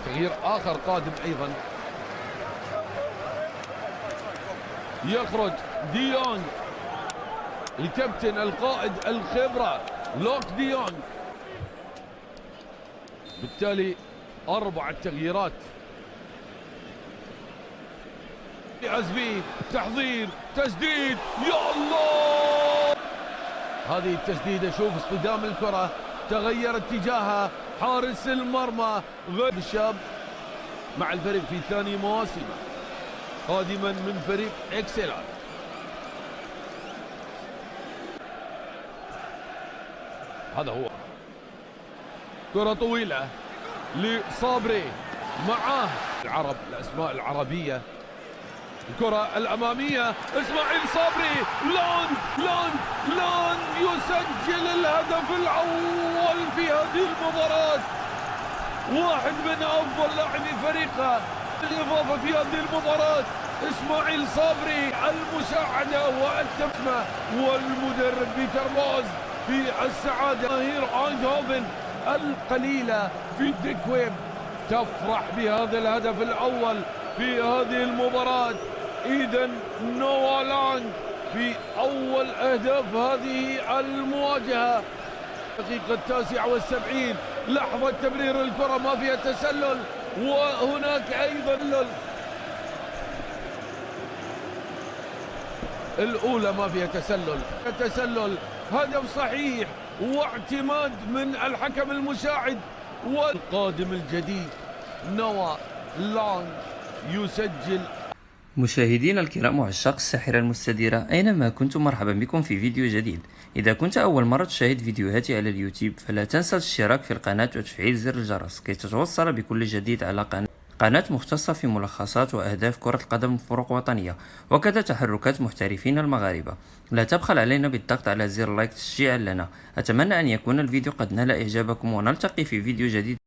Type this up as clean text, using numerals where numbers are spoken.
تغيير آخر قادم أيضا، يخرج ديونج الكابتن القائد الخبرة لوك ديونج. بالتالي 4 تغييرات. أزبي تحضير تسديد، يا الله هذه التسديدة، شوف اصطدام الكرة تغير اتجاهها، حارس المرمى غير الشاب مع الفريق في ثاني مواسمه قادما من فريق اكسلر. هذا هو، كرة طويلة لصابري معاه العرب الأسماء العربية، الكرة الأمامية إسماعيل صابري، لون يسجل الهدف الأول في هذه المباراة، واحد من أفضل لاعبي فريقه. الإضافة في هذه المباراة إسماعيل صابري، المساعدة والتسمة والمدرب بيتر بوز في السعادة. جماهير ايندهوفن القليلة في ديكويب تفرح بهذا الهدف الأول في هذه المباراة. إذن نوا لانج في أول أهداف هذه المواجهة. دقيقة 79 لحظة تمرير الكرة ما فيها تسلل، وهناك أيضا الأولى ما فيها تسلل، هدف صحيح واعتماد من الحكم المساعد. والقادم الجديد نوا لانج يسجل. مشاهدينا الكرام وعشاق الساحرة المستديرة، أينما كنتم مرحبا بكم في فيديو جديد. إذا كنت أول مرة تشاهد فيديوهاتي على اليوتيوب فلا تنسى الاشتراك في القناة وتفعيل زر الجرس كي تتوصل بكل جديد على قناة مختصة في ملخصات وأهداف كرة القدم فرق وطنية، وكذا تحركات محترفين المغاربة. لا تبخل علينا بالضغط على زر لايك تشجيعا لنا. أتمنى أن يكون الفيديو قد نال إعجابكم، ونلتقي في فيديو جديد.